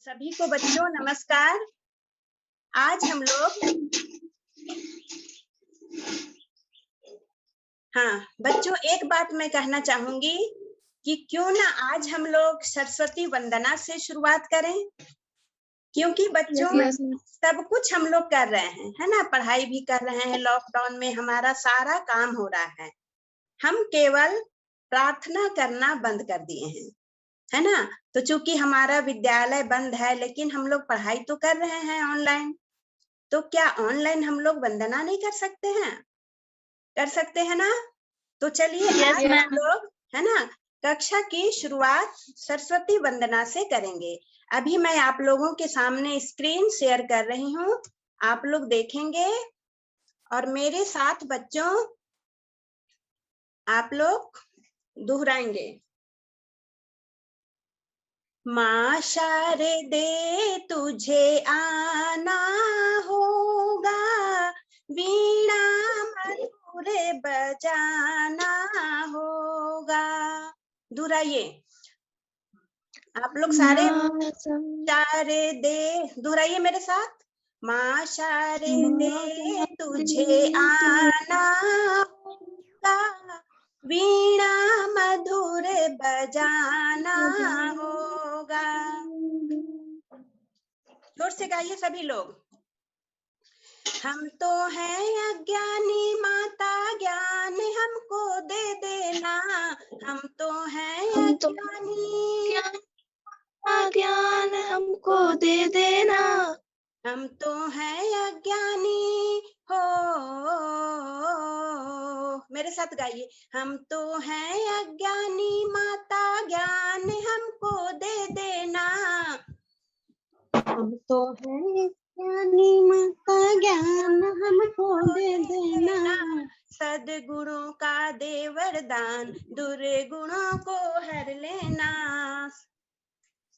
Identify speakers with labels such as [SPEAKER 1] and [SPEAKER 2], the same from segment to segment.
[SPEAKER 1] सभी को बच्चों नमस्कार। आज हम लोग बच्चों एक बात मैं कहना चाहूंगी कि क्यों ना आज हम लोग सरस्वती वंदना से शुरुआत करें, क्योंकि बच्चों सब कुछ हम लोग कर रहे हैं, है ना। पढ़ाई भी कर रहे हैं, लॉकडाउन में हमारा सारा काम हो रहा है। हम केवल प्रार्थना करना बंद कर दिए हैं, है ना। तो चूंकि हमारा विद्यालय बंद है, लेकिन हम लोग पढ़ाई तो कर रहे हैं ऑनलाइन। तो क्या ऑनलाइन हम लोग वंदना नहीं कर सकते हैं? कर सकते हैं ना। तो चलिए आज हम लोग, है ना, कक्षा की शुरुआत सरस्वती वंदना से करेंगे। अभी मैं आप लोगों के सामने स्क्रीन शेयर कर रही हूँ, आप लोग देखेंगे और मेरे साथ बच्चों आप लोग दोहराएंगे। माँ शारदे तुझे आना होगा, वीणा मधुर बजाना होगा। दोहराइए आप लोग सारे। शारदे दोहराइए मेरे साथ। माँ शारदे तुझे आना होगा, वीणा मधुर बजाना होगा। जोर से गाइए सभी लोग। हम तो हैं अज्ञानी, माता ज्ञान हमको दे देना। हम तो हैं अज्ञानी,
[SPEAKER 2] ज्ञान हमको दे देना।
[SPEAKER 1] हम तो हैं अज्ञानी हो। मेरे साथ गाइए। हम तो हैं अज्ञानी, माता ज्ञान हमको दे देना।
[SPEAKER 2] हम तो हैं ज्ञानी, माता ज्ञान हमको दे देना।
[SPEAKER 1] सद्गुणों का दे वरदान, दुर्गुणों को हर लेना।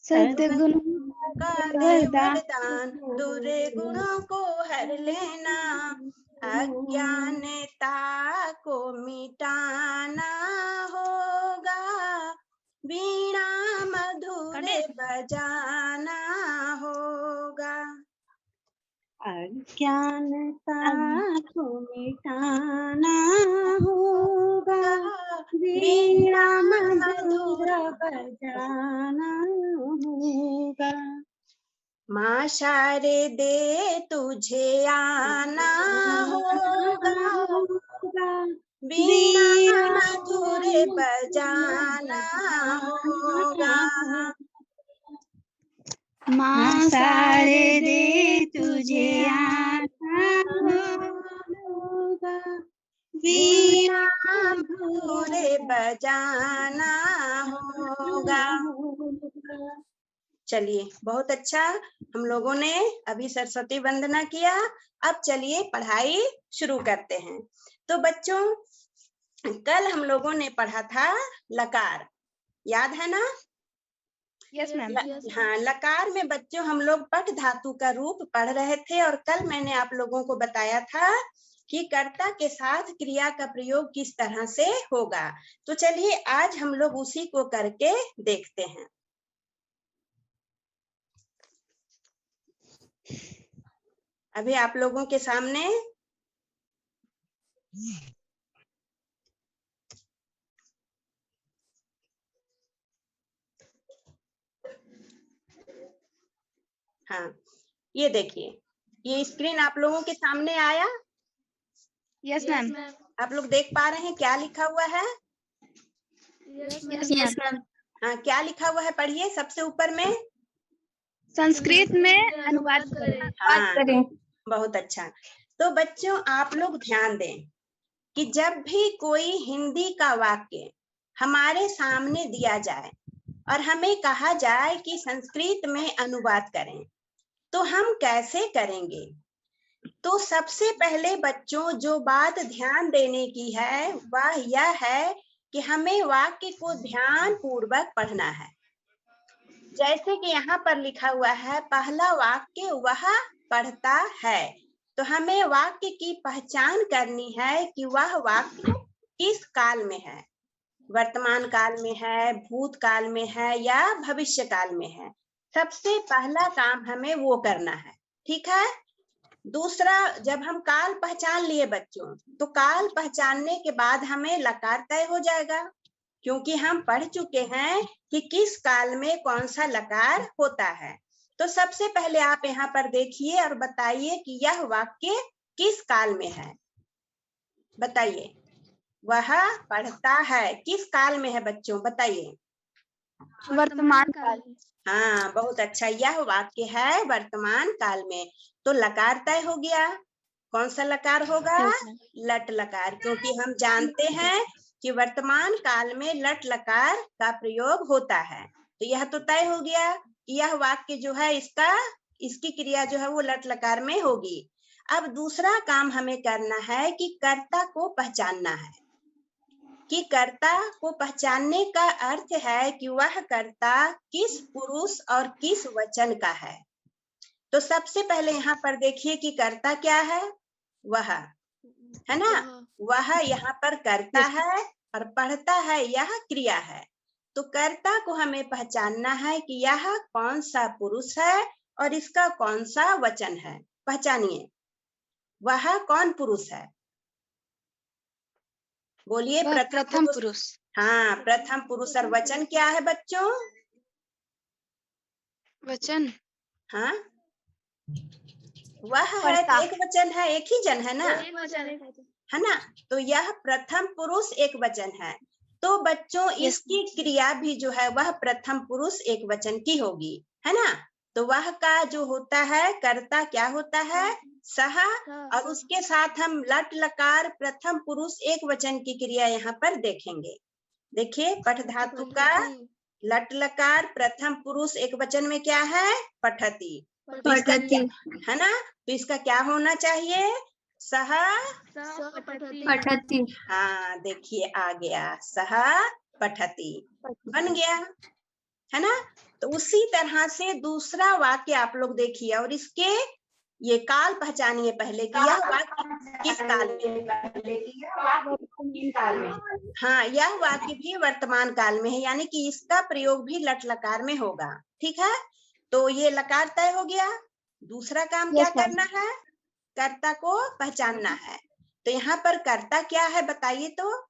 [SPEAKER 2] सद्गुणों
[SPEAKER 1] का दे वरदान, दुर्गुणों को हर लेना। अज्ञानता को मिटाना होगा, वीणा मधुर बजाना होगा।
[SPEAKER 2] अज्ञानता को मिटाना होगा, वीणा मधुर बजाना होगा।
[SPEAKER 1] माँ शारदे तुझे आना होगा, वीणा मधुर बजाना होगा।
[SPEAKER 2] माँ शारदे तुझे आना होगा,
[SPEAKER 1] वीणा मधुर बजाना होगा। चलिए बहुत अच्छा, हम लोगों ने अभी सरस्वती वंदना किया। अब चलिए पढ़ाई शुरू करते हैं। तो बच्चों कल हम लोगों ने पढ़ा था लकार, याद है ना?
[SPEAKER 2] Yes ma'am.
[SPEAKER 1] हाँ, लकार में बच्चों हम लोग पट धातु का रूप पढ़ रहे थे, और कल मैंने आप लोगों को बताया था कि कर्ता के साथ क्रिया का प्रयोग किस तरह से होगा। तो चलिए आज हम लोग उसी को करके देखते हैं। अभी आप लोगों के सामने हाँ, ये देखिए, ये स्क्रीन आप लोगों के सामने आया।
[SPEAKER 2] Yes ma'am.
[SPEAKER 1] आप लोग देख पा रहे हैं क्या लिखा हुआ है?
[SPEAKER 2] Yes ma'am.
[SPEAKER 1] हाँ, क्या लिखा हुआ है? पढ़िए सबसे ऊपर में।
[SPEAKER 2] संस्कृत में अनुवाद करें।
[SPEAKER 1] हाँ, बहुत अच्छा। तो बच्चों आप लोग ध्यान दें कि जब भी कोई हिंदी का वाक्य हमारे सामने दिया जाए और हमें कहा जाए कि संस्कृत में अनुवाद करें, तो हम कैसे करेंगे? तो सबसे पहले बच्चों जो बात ध्यान देने की है वह यह है कि हमें वाक्य को ध्यान पूर्वक पढ़ना है। जैसे कि यहाँ पर लिखा हुआ है, पहला वाक्य वह पढ़ता है। तो हमें वाक्य की पहचान करनी है कि वह वाक्य किस काल में है, वर्तमान काल में है, भूतकाल में है या भविष्य काल में है। सबसे पहला काम हमें वो करना है, ठीक है। दूसरा, जब हम काल पहचान लिए बच्चों, तो काल पहचानने के बाद हमें लकार तय हो जाएगा, क्योंकि हम पढ़ चुके हैं कि किस काल में कौन सा लकार होता है। तो सबसे पहले आप यहाँ पर देखिए और बताइए कि यह वाक्य किस काल में है। बताइए, वह पढ़ता है किस काल में है बच्चों, बताइए।
[SPEAKER 2] वर्तमान काल।
[SPEAKER 1] हाँ, बहुत अच्छा, यह वाक्य है वर्तमान काल में। तो लकार तय हो गया। कौन सा लकार होगा? लट लकार, क्योंकि हम जानते हैं कि वर्तमान काल में लट लकार का प्रयोग होता है। तो यह तो तय हो गया कि यह वाक्य जो है इसकी क्रिया जो है वो लट लकार में होगी। अब दूसरा काम हमें करना है कि कर्ता को पहचानना है, कि कर्ता को पहचानने का अर्थ है कि वह कर्ता किस पुरुष और किस वचन का है। तो सबसे पहले यहाँ पर देखिए कि कर्ता क्या है, वह है ना, वह यहाँ पर कर्ता है और पढ़ता है यह क्रिया है। तो कर्ता को हमें पहचानना है कि यह कौन सा पुरुष है और इसका कौन सा वचन है। पहचानिए, वह कौन पुरुष है, बोलिए।
[SPEAKER 2] प्रथम पुरुष।
[SPEAKER 1] हाँ, प्रथम पुरुष। और वचन क्या है बच्चों?
[SPEAKER 2] वचन,
[SPEAKER 1] हाँ, वह है, एक वचन है, एक ही जन है ना, है ना। तो यह प्रथम पुरुष एक वचन है। तो बच्चों इसकी क्रिया भी जो है वह प्रथम पुरुष एक वचन की होगी, है ना। तो वह का जो होता है कर्ता क्या होता है, सह, और उसके साथ हम लट लकार प्रथम पुरुष एक वचन की क्रिया यहाँ पर देखेंगे। देखिए, पठ धातु का लट लकार प्रथम पुरुष एक वचन में क्या है, पठती। है ना। तो इसका क्या होना चाहिए, सह
[SPEAKER 2] पठती।
[SPEAKER 1] हाँ, देखिए आ गया, सह पठती, बन गया, है ना। तो उसी तरह से दूसरा वाक्य आप लोग देखिए और इसके ये काल पहचानिए पहले कि यह वाक्य किस काल में। हाँ, यह वाक्य भी वर्तमान काल में है, यानी कि इसका प्रयोग भी लट लकार में होगा, ठीक है। तो ये लकार तय हो गया। दूसरा काम क्या करना है, कर्ता को पहचानना है। तो यहाँ पर कर्ता क्या है बताइए तो,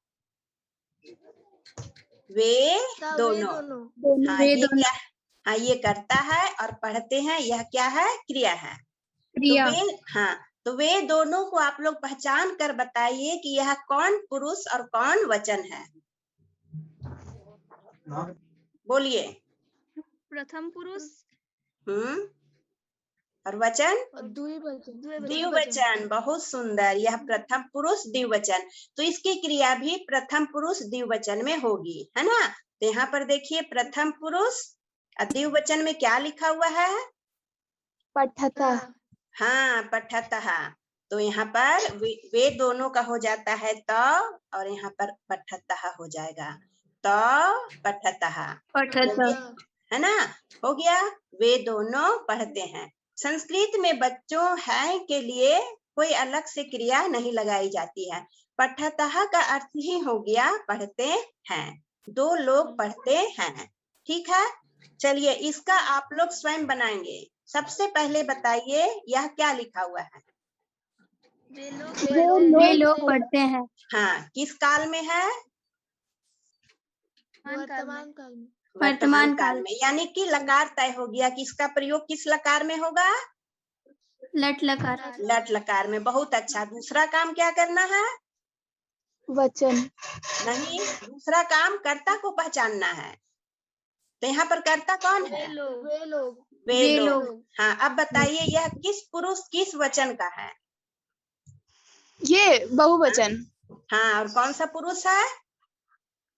[SPEAKER 1] वे दोनों। हाँ, ये क्या, हाँ ये कर्ता है और पढ़ते हैं, यह क्या है, क्रिया है। तो वे, हाँ, तो वे दोनों को आप लोग पहचान कर बताइए कि यह कौन पुरुष और कौन वचन है, बोलिए।
[SPEAKER 2] प्रथम पुरुष
[SPEAKER 1] और वचन द्विवचन। बहुत सुंदर, यह प्रथम पुरुष द्विवचन। तो इसकी क्रिया भी प्रथम पुरुष द्विवचन में होगी, है ना। तो यहाँ पर देखिए प्रथम पुरुष और द्विवचन में क्या लिखा हुआ है,
[SPEAKER 2] पठता।
[SPEAKER 1] हाँ, पठतः। तो यहाँ पर वे दोनों का हो जाता है तो, और यहाँ पर पठतः हो जाएगा, तो पठतः, है ना, हो गया। वे दोनों पढ़ते हैं। संस्कृत में बच्चों है के लिए कोई अलग से क्रिया नहीं लगाई जाती है। पठतः का अर्थ ही हो गया पढ़ते हैं, दो लोग पढ़ते हैं, ठीक है। चलिए इसका आप लोग स्वयं बनाएंगे। सबसे पहले बताइए यह क्या लिखा हुआ है,
[SPEAKER 2] वे लोग पढ़ते हैं।
[SPEAKER 1] हाँ, किस काल में है,
[SPEAKER 2] वर्तमान
[SPEAKER 1] काल में, यानी कि लकार तय हो गया कि इसका प्रयोग किस लकार में होगा,
[SPEAKER 2] लट लकार।
[SPEAKER 1] लट लकार में। बहुत अच्छा। दूसरा काम क्या करना है,
[SPEAKER 2] वचन
[SPEAKER 1] नहीं, दूसरा काम कर्ता को पहचानना है। तो यहाँ पर कर्ता कौन है, वे लोग। हाँ, अब बताइए यह किस पुरुष किस वचन का है,
[SPEAKER 2] ये बहुवचन।
[SPEAKER 1] हाँ, और कौन सा पुरुष है,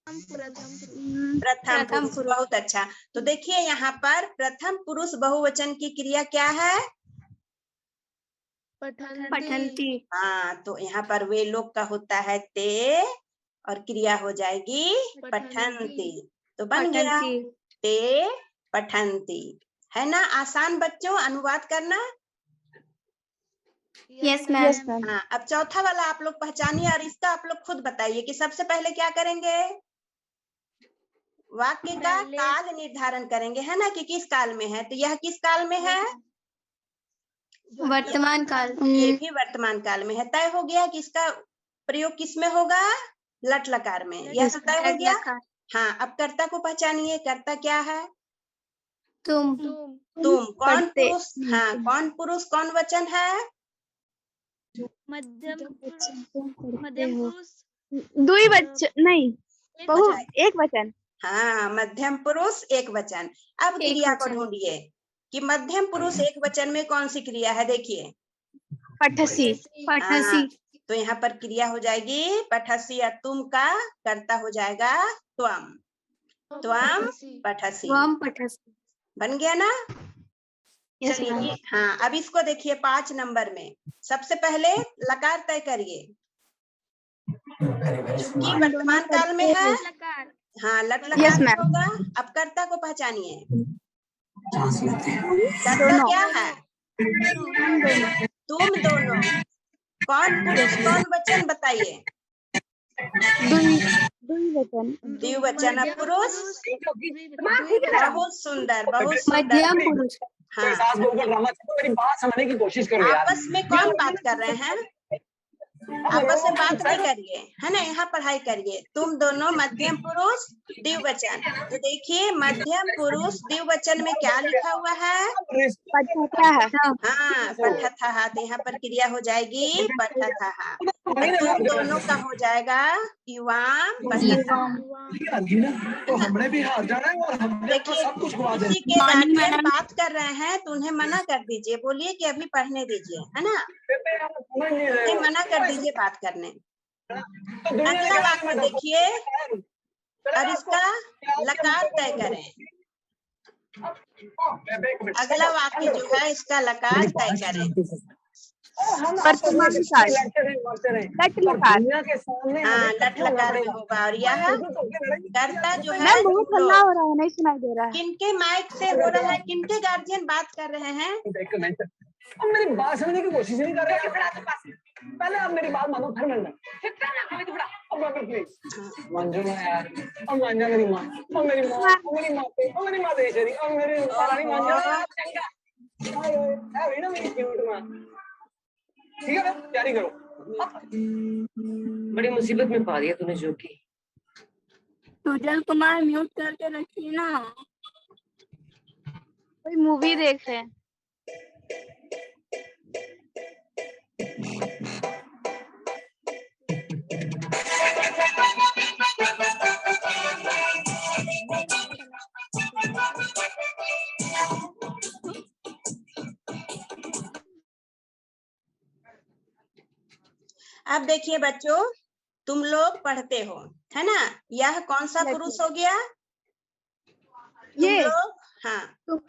[SPEAKER 1] प्रथम पुरुष। बहुत अच्छा। तो देखिए यहाँ पर प्रथम पुरुष बहुवचन की क्रिया क्या है,
[SPEAKER 2] पठंती।
[SPEAKER 1] हाँ, तो यहाँ पर वे लोग का होता है ते और क्रिया हो जाएगी पठंती। तो बन गया ते पठंती, है ना। आसान बच्चों, अनुवाद करना।
[SPEAKER 2] Yes ma'am.
[SPEAKER 1] हाँ, अब चौथा वाला आप लोग पहचानिए और इसका आप लोग खुद बताइए कि सबसे पहले क्या करेंगे, वाक्य का काल निर्धारण करेंगे, है ना, कि किस काल में है। तो यह किस काल में है?
[SPEAKER 3] वर्तमान काल।
[SPEAKER 1] ये भी वर्तमान काल में है। तय हो गया कि इसका प्रयोग किस में होगा? लट लकार में। यह तो तय हो गया। हाँ, अब कर्ता को पहचानिए। कर्ता क्या है?
[SPEAKER 3] तुम।
[SPEAKER 1] तुम। कौन पुरुष? हाँ, कौन पुरुष कौन वचन है?
[SPEAKER 2] मध्यम पुरुष द्विवचन नहीं, बहु एक वचन।
[SPEAKER 1] हाँ, मध्यम पुरुष एक वचन। अब
[SPEAKER 3] एक
[SPEAKER 1] क्रिया को
[SPEAKER 3] वचन।
[SPEAKER 1] ढूंढिए कि मध्यम पुरुष एक वचन में कौन सी क्रिया है। देखिए,
[SPEAKER 2] पठसी।
[SPEAKER 3] पठसी।
[SPEAKER 1] तो यहाँ पर क्रिया हो जाएगी पठसी, या तुम का कर्ता हो जाएगा त्वम। त्वम पठसी।
[SPEAKER 3] त्वम पठसी।
[SPEAKER 1] बन गया ना?
[SPEAKER 2] Yes,
[SPEAKER 1] चलिए
[SPEAKER 2] ma'am.
[SPEAKER 1] ये, हाँ, अब इसको देखिए 5 नंबर में। सबसे पहले लकार तय करिए। चूंकि वर्तमान काल में है, हाँ, लट लकार
[SPEAKER 2] Yes,
[SPEAKER 1] में
[SPEAKER 2] ma'am.
[SPEAKER 1] होगा। अब कर्ता को पहचानिए। कर्ता
[SPEAKER 2] दोनों।
[SPEAKER 1] क्या है? तुम दोनों। कौन पुरुष कौन वचन बताइए?
[SPEAKER 2] द्विवचन।
[SPEAKER 1] द्विवचन। अब पुरुष। बहुत सुंदर, बहुत सुंदर।
[SPEAKER 3] मध्यम पुरुष।
[SPEAKER 1] हाँ,
[SPEAKER 4] सास बहू का ड्रामा चल, मेरी बात समझने की कोशिश करो यार।
[SPEAKER 1] आपस में कौन बात कर रहे हैं? आपस में बात नहीं करिए, है ना, यहाँ पढ़ाई करिए। तुम दोनों मध्यम पुरुष द्विवचन। तो देखिए, मध्यम पुरुष द्विवचन में क्या लिखा हुआ है?
[SPEAKER 2] पठता है।
[SPEAKER 1] हाँ, पठथः। तो यहाँ पर क्रिया हो जाएगी पठथः। तुम दोनों का हो जाएगा युवाम पठथः।
[SPEAKER 4] तो हमने भी हार जाना है और हमने तो सब कुछ गवा देना।
[SPEAKER 1] किसी के गार्जियन बात कर रहे हैं तो उन्हें मना कर दीजिए। बोलिए कि अभी पढ़ने दीजिए, है ना, उन्हें मना कर दीजिए बात करने। अगला वाक्य देखिए और इसका लकार तय करें। अगला वाक्य जो है इसका लकार तय करें।
[SPEAKER 2] वर्तमान काल। लट लकार।
[SPEAKER 1] हाँ, लट लकार में होगा। और यह कर्ता जो है,
[SPEAKER 2] मैम बहुत हल्ला हो रहा है, नहीं सुनाई दे रहा है।
[SPEAKER 1] किनके माइक से हो रहा है? किनके गार्जियन बात कर रहे हैं?
[SPEAKER 4] अब मेरी बात समझने की कोशिश नहीं कर रहे हैं। पहले आप मेरी बात मानो, फिर मिलना। मंजू ना यार, अब मान जा मेरी माँ, और मेरी माँ, और मेरी माँ, और मेरी माँ देशरी, और मेरी रानी मान जा यार, चंगा। है ना मेरी क्यूट माँ। ठीक है, तैयारी करो।
[SPEAKER 5] बड़ी मुसीबत में पा दिया तूने जो की।
[SPEAKER 3] सुजल कुमार म्यूट करके रखिए ना।
[SPEAKER 2] कोई मूवी देख रहे हैं।
[SPEAKER 1] अब देखिए बच्चों, तुम लोग पढ़ते हो, है ना। यह कौन सा पुरुष हो गया? तुम
[SPEAKER 2] ये
[SPEAKER 1] लोग, हाँ,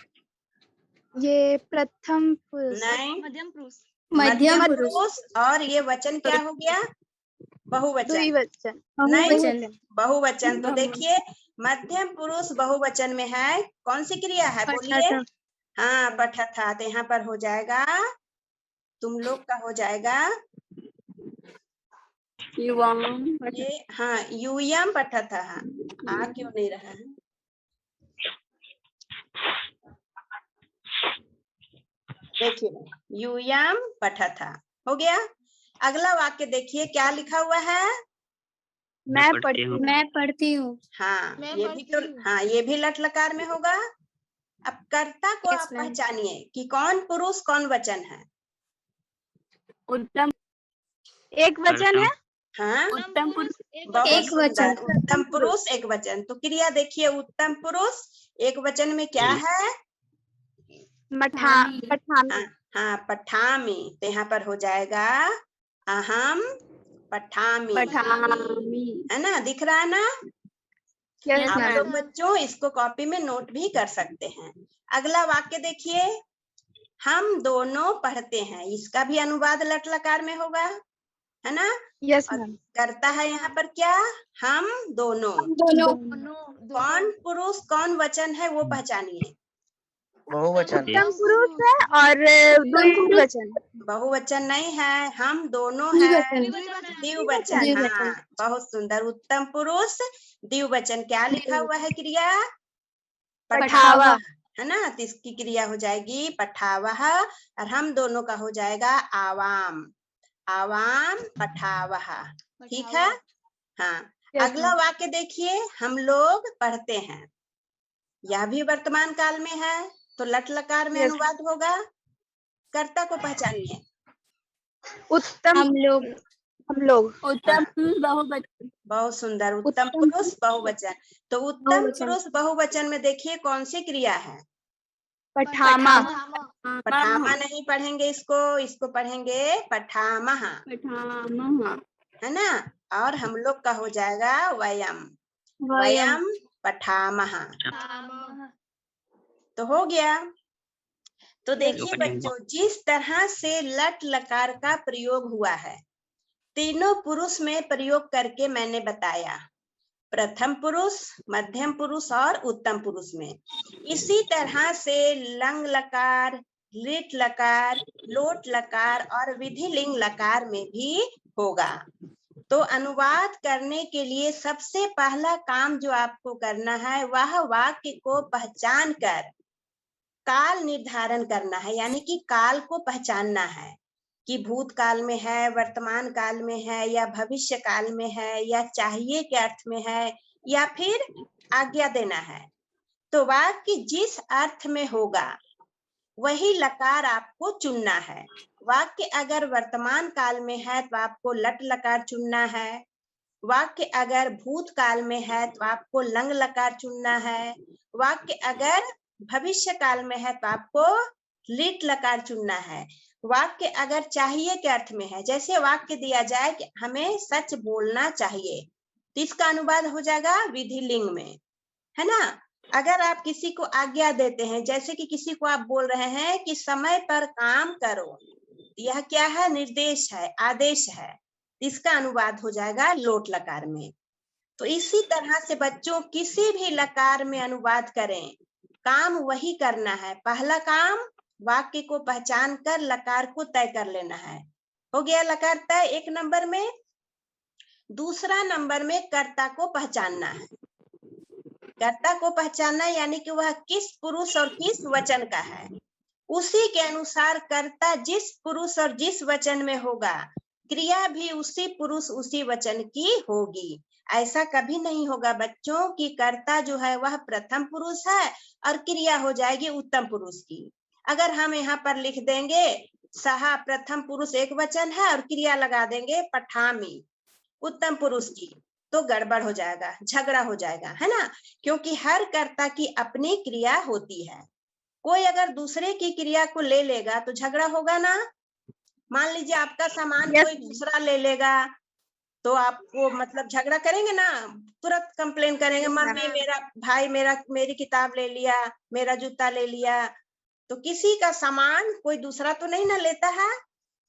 [SPEAKER 2] ये प्रथम पुरुष।
[SPEAKER 1] नहीं,
[SPEAKER 3] मध्यम पुरुष।
[SPEAKER 1] मध्यम पुरुष। और ये वचन क्या हो गया? बहुवचन।
[SPEAKER 2] द्विवचन।
[SPEAKER 1] नहीं, बहुवचन। तो देखिए, मध्यम पुरुष बहुवचन में है, कौन सी क्रिया है? बोलिए। हाँ, पठथा। तो यहाँ पर हो जाएगा, तुम लोग का हो जाएगा ये, हाँ, यूयम पठथः। आ क्यों नहीं रहा है? देखिए, यूयम पठथः हो गया। अगला वाक्य देखिए क्या लिखा हुआ है?
[SPEAKER 2] मैं पढ़ती हूँ।
[SPEAKER 1] हाँ, ये भी तो, हाँ, ये भी लट लकार में होगा। अब कर्ता को आप पहचानिए कि कौन पुरुष कौन वचन है।
[SPEAKER 2] उत्तम एक वचन है।
[SPEAKER 1] हाँ,
[SPEAKER 3] उत्तम पुरुष
[SPEAKER 1] एक वचन। उत्तम पुरुष एक वचन। तो क्रिया देखिए, उत्तम पुरुष एक वचन में क्या है?
[SPEAKER 2] पठामी।
[SPEAKER 1] हाँ, पठामी। तो यहाँ पर हो जाएगा अहम पठामी। है ना, दिख रहा है ना? आप लोग बच्चों इसको कॉपी में नोट भी कर सकते हैं। अगला वाक्य देखिए, हम दोनों पढ़ते हैं। इसका भी अनुवाद लट लकार में होगा, है ना।
[SPEAKER 2] Yes ma'am.
[SPEAKER 1] करता है यहाँ पर क्या? हम दोनों। कौन पुरुष कौन वचन है वो पहचानिए।
[SPEAKER 6] बहुवचन।
[SPEAKER 3] उत्तम पुरुष है और द्विवचन।
[SPEAKER 1] बहुवचन नहीं है, हम दोनों हैं, द्विवचन। हाँ, बहुत सुंदर। उत्तम पुरुष द्विवचन। क्या लिखा हुआ है क्रिया?
[SPEAKER 3] पठावा।
[SPEAKER 1] है ना, तो इसकी क्रिया हो जाएगी पठावह और हम दोनों का हो जाएगा आवाम। आवाम पठावह। ठीक है। हाँ, अगला वाक्य देखिए, हम लोग पढ़ते हैं। यह भी वर्तमान काल में है, तो लट लकार में अनुवाद होगा। कर्ता को पहचानिए।
[SPEAKER 3] उत्तम हम लोग उत्तम
[SPEAKER 1] हाँ।
[SPEAKER 3] पुरुष बहुवचन।
[SPEAKER 1] बहुत सुंदर। उत्तम पुरुष बहुवचन। तो उत्तम पुरुष बहुवचन में देखिए कौन सी क्रिया है?
[SPEAKER 3] पठामा।
[SPEAKER 1] पठामा नहीं पढ़ेंगे इसको पढ़ेंगे पठामह, है ना। और हम लोग का हो जाएगा वयम। वयम पठामह। तो हो गया। तो देखिए बच्चों, जिस तरह से लट लकार का प्रयोग हुआ है, तीनों पुरुष में प्रयोग करके मैंने बताया। प्रथम पुरुष, मध्यम पुरुष और उत्तम पुरुष में। इसी तरह से लंग लकार, लिट लकार, लोट लकार और विधिलिंग लकार में भी होगा। तो अनुवाद करने के लिए सबसे पहला काम जो आपको करना है, वह वाक्य को पहचान कर काल निर्धारण करना है, यानी कि काल को पहचानना है कि भूतकाल में है, वर्तमान काल में है, या भविष्य काल में है, या चाहिए के अर्थ में है, या फिर आज्ञा देना है। तो वाक्य जिस अर्थ में होगा वही लकार आपको चुनना है। वाक्य अगर वर्तमान काल में है तो आपको लट लकार चुनना है। वाक्य अगर भूतकाल में है तो आपको लंग लकार चुनना है। वाक्य अगर भविष्य काल में है तो आपको लिट लकार चुनना है। वाक्य अगर चाहिए के अर्थ में है, जैसे वाक्य दिया जाए कि हमें सच बोलना चाहिए, तो इसका अनुवाद हो जाएगा विधिलिंग में, है ना। अगर आप किसी को आज्ञा देते हैं, जैसे कि किसी को आप बोल रहे हैं कि समय पर काम करो, यह क्या है? निर्देश है, आदेश है। इसका अनुवाद हो जाएगा लोट लकार में। तो इसी तरह से बच्चों किसी भी लकार में अनुवाद करें, काम वही करना है। पहला काम वाक्य को पहचान कर लकार को तय कर लेना है। हो गया लकार तय 1 नंबर में। दूसरा नंबर में कर्ता को पहचानना है। कर्ता को पहचानना यानी कि वह किस पुरुष और किस वचन का है, उसी के अनुसार कर्ता जिस पुरुष और जिस वचन में होगा, क्रिया भी उसी पुरुष उसी वचन की होगी। ऐसा कभी नहीं होगा बच्चों कि कर्ता जो है वह प्रथम पुरुष है और क्रिया हो जाएगी उत्तम पुरुष की। अगर हम यहाँ पर लिख देंगे सहा प्रथम पुरुष एक वचन है और क्रिया लगा देंगे पठामी उत्तम पुरुष की, तो गड़बड़ हो जाएगा, झगड़ा हो जाएगा, है ना। क्योंकि हर कर्ता की अपनी क्रिया होती है। कोई अगर दूसरे की क्रिया को ले लेगा तो झगड़ा होगा ना। मान लीजिए आपका सामान कोई दूसरा ले लेगा, तो आपको मतलब झगड़ा करेंगे ना, तुरंत कंप्लेन करेंगे, मम्मी मेरा भाई मेरी किताब ले लिया, मेरा जूता ले लिया। तो किसी का सामान कोई दूसरा तो नहीं ना लेता है।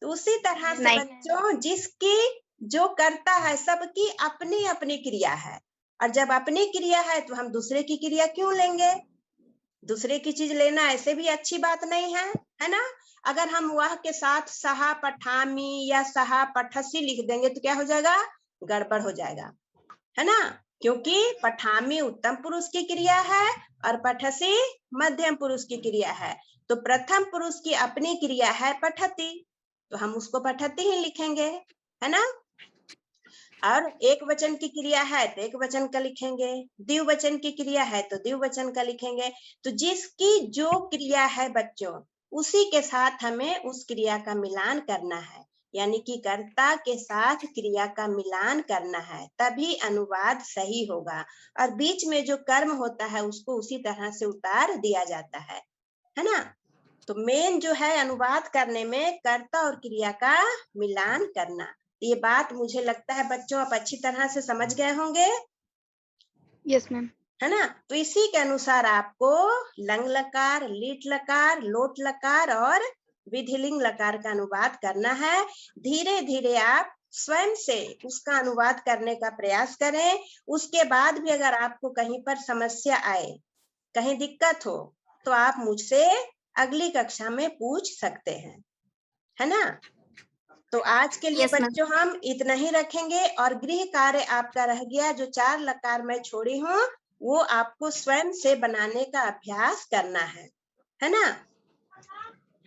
[SPEAKER 1] तो उसी तरह से बच्चों जिसकी जो करता है, सबकी अपनी अपनी क्रिया है, और जब अपनी क्रिया है तो हम दूसरे की क्रिया क्यों लेंगे? दूसरे की चीज लेना ऐसे भी अच्छी बात नहीं है, है ना। अगर हम वह के साथ सहा पठामी या सहा पठसी लिख देंगे तो क्या हो जाएगा? गड़बड़ हो जाएगा, है ना। क्योंकि पठामी उत्तम पुरुष की क्रिया है और पठसी मध्यम पुरुष की क्रिया है। तो प्रथम पुरुष की अपनी क्रिया है पठती, तो हम उसको पठती ही लिखेंगे, है ना। और एक वचन की क्रिया है तो एक वचन का लिखेंगे, द्विवचन की क्रिया है तो द्विवचन का लिखेंगे। तो जिसकी जो क्रिया है बच्चों, उसी के साथ हमें उस क्रिया का मिलान करना है, यानी कि कर्ता के साथ क्रिया का मिलान करना है, तभी अनुवाद सही होगा। और बीच में जो कर्म होता है उसको उसी तरह से उतार दिया जाता है ना। तो मेन जो है अनुवाद करने में कर्ता और क्रिया का मिलान करना। ये बात मुझे लगता है बच्चों आप अच्छी तरह से समझ गए होंगे।
[SPEAKER 3] यस मैम,
[SPEAKER 1] है ना। तो इसी के अनुसार आपको लंग लकार, लीट लकार, लोट लकार और विधिलिंग लकार का अनुवाद करना है। धीरे धीरे आप स्वयं से उसका अनुवाद करने का प्रयास करें। उसके बाद भी अगर आपको कहीं पर समस्या आए, कहीं दिक्कत हो, तो आप मुझसे अगली कक्षा में पूछ सकते हैं, है ना। तो आज के लिए बच्चों हम इतना ही रखेंगे, और गृह कार्य आपका रह गया, जो 4 लकार मैं छोड़ी हूँ वो आपको स्वयं से बनाने का अभ्यास करना है ना।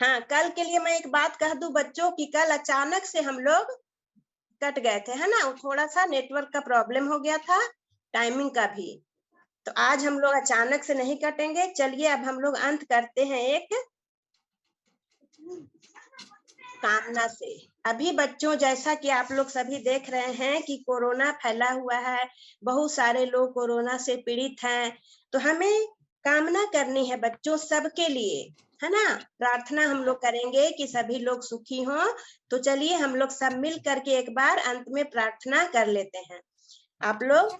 [SPEAKER 1] हाँ, कल के लिए मैं एक बात कह दूं बच्चों कि कल अचानक से हम लोग कट गए थे, है ना। थोड़ा सा नेटवर्क का प्रॉब्लम हो गया था, टाइमिंग का भी। तो आज हम लोग अचानक से नहीं कटेंगे। चलिए अब हम लोग अंत करते हैं एक कामना से। अभी बच्चों, जैसा कि आप लोग सभी देख रहे हैं कि कोरोना फैला हुआ है, बहुत सारे लोग कोरोना से पीड़ित हैं, तो हमें कामना करनी है बच्चों सबके लिए, है ना। प्रार्थना हम लोग करेंगे कि सभी लोग सुखी हों। तो चलिए हम लोग सब मिल करके एक बार अंत में प्रार्थना कर लेते हैं। आप लोग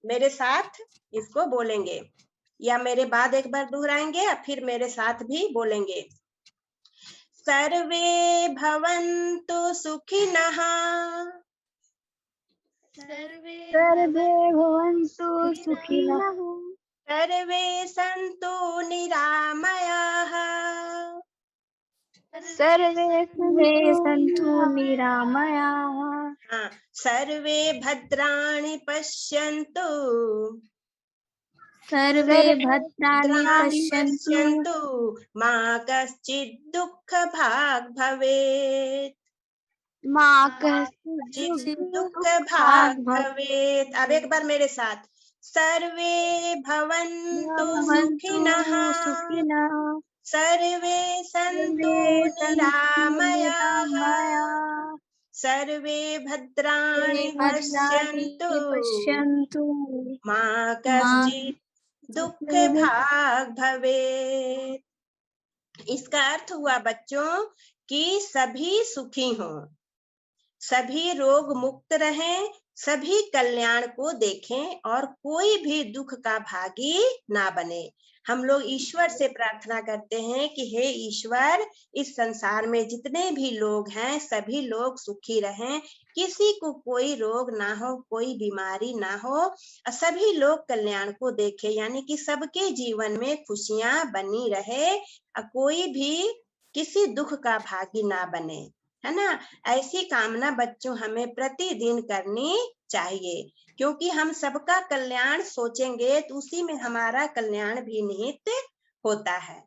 [SPEAKER 1] मेरे साथ इसको बोलेंगे, या मेरे बाद एक बार दोहराएंगे या फिर मेरे साथ भी बोलेंगे। सर्वे भवन्तु सुखिनः,
[SPEAKER 2] सर्वे भवन्तु सुखिनः,
[SPEAKER 1] सर्वे सन्तु निरामयाः,
[SPEAKER 2] सर्वे सन्तु निरामयाः,
[SPEAKER 1] हाँ, सर्वे भद्राणि पश्यन्तु,
[SPEAKER 2] सर्वे भद्राणि पश्यन्तु,
[SPEAKER 1] मा कश्चित् दुःखभाग् भवेत्,
[SPEAKER 2] मा कश्चित्
[SPEAKER 1] दुःखभाग् भवेत्। अब एक बार मेरे साथ, सर्वे भवन्तु सुखिनः, सर्वे सन्तु निरामयाः, सर्वे भद्राणि पश्यन्तु, मा कश्चित् दुःखभाग् भवेत्। इसका अर्थ हुआ बच्चों कि सभी सुखी हों, सभी रोग मुक्त रहें, सभी कल्याण को देखें और कोई भी दुख का भागी ना बने। हम लोग ईश्वर से प्रार्थना करते हैं कि हे ईश्वर, इस संसार में जितने भी लोग हैं सभी लोग सुखी रहें, किसी को कोई रोग ना हो, कोई बीमारी ना हो, सभी लोग कल्याण को देखें, यानी कि सबके जीवन में खुशियां बनी रहे, कोई भी किसी दुख का भागी ना बने, है ना। ऐसी कामना बच्चों हमें प्रतिदिन करनी चाहिए, क्योंकि हम सबका कल्याण सोचेंगे तो उसी में हमारा कल्याण भी निहित होता है।